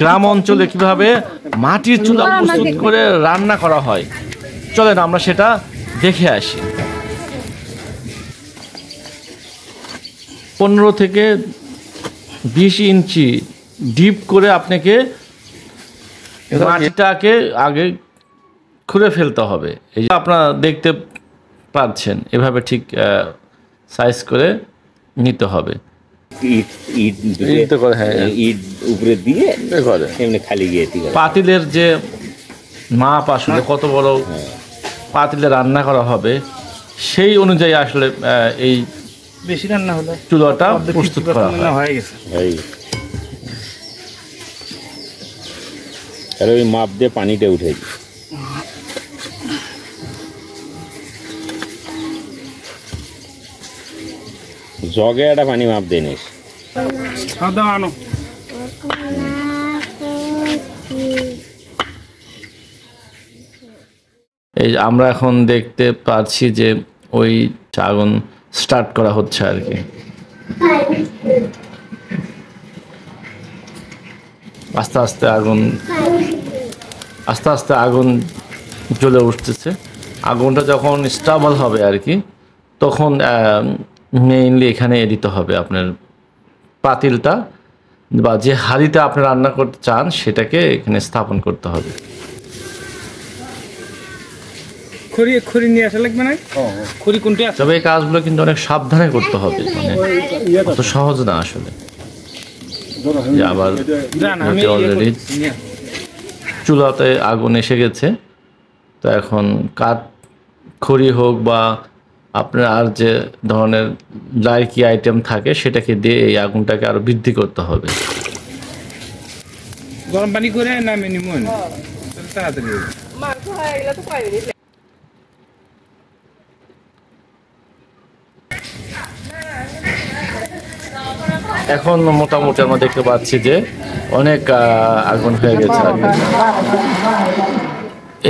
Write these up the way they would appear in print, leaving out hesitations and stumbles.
গ্রাম অঞ্চলে কিভাবে মাটির চুলা প্রস্তুত করে রান্না করা হয়, চলেন আমরা সেটা দেখে আসি। 15 থেকে 20 ইঞ্চি ডিপ করে আপনাকে মাটিটাকে আগে খুঁড়ে ফেলতে হবে। এই যে আপনারা দেখতে পাচ্ছেন, এভাবে ঠিক সাইজ করে নিতে হবে। পাতিলের যে মাপ আসলে কত বড় পাতিলে রান্না করা হবে সেই অনুযায়ী আসলে এই বেশি রান্না হলে চুলাটা প্রস্তুত করা হয়ে গেছে। ওই মাপ দিয়ে পানিটা উঠে জগে একটা পানি মাপ দিয়ে নিস। এই আমরা এখন দেখতে পাচ্ছি যে ওই আগুন স্টার্ট করা হচ্ছে আর কি। আস্তে আস্তে আগুন জ্বলে উঠতেছে। আগুনটা যখন স্টেবল হবে আর কি, তখন মেইনলি এখানে দিতে হবে আপনার পাতিলটা বা যে হাঁড়িতে আপনি রান্না করতে চান সেটাকে এখানে স্থাপন করতে হবে। খড়ি নিয়ে আসা লাগবে না? খড়ি কোনটা? তবে এই কাজগুলো কিন্তু অনেক সাবধানে করতে হবে, মানে অত সহজ না আসলে। আবার অলরেডি চুলাতে আগুন এসে গেছে, তো এখন কাঠ খড়ি হোক বা আপনার আর যে ধরনের লাইকি আইটেম থাকে সেটাকে দিয়ে এই আগুনটাকে আরো বৃদ্ধি করতে হবে। গরম পানি করে নামে নিমন তাড়াতাড়ি। এখন মোটামুটি আমরা দেখতে পাচ্ছি যে অনেক আগুন হয়ে গেছে।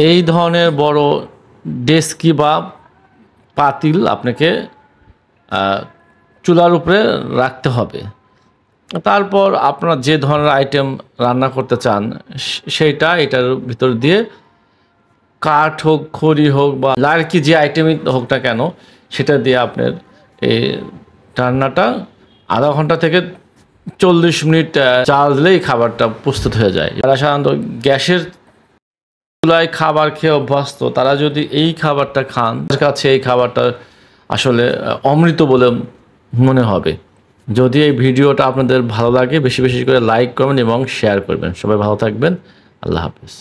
এই ধরনের বড় ডেস্কি বা পাতিল আপনাকে চুলার উপরে রাখতে হবে। তারপর আপনার যে ধরনের আইটেম রান্না করতে চান সেইটা এটার ভিতর দিয়ে কাঠ হোক, খড়ি হোক বা লার্কি যে আইটেমই হোক না কেন সেটা দিয়ে আপনার এই রান্নাটা আধা ঘন্টা থেকে 40 মিনিট চাল দিলেই খাবারটা প্রস্তুত হয়ে যায়। যারা সাধারণত গ্যাসের চুলায় খাবার খেয়ে অভ্যস্ত তারা যদি এই খাবারটা খান, তার কাছে এই খাবারটা আসলে অমৃত বলে মনে হবে। যদি এই ভিডিওটা আপনাদের ভালো লাগে বেশি বেশি করে লাইক করবেন এবং শেয়ার করবেন। সবাই ভালো থাকবেন। আল্লাহ হাফেজ।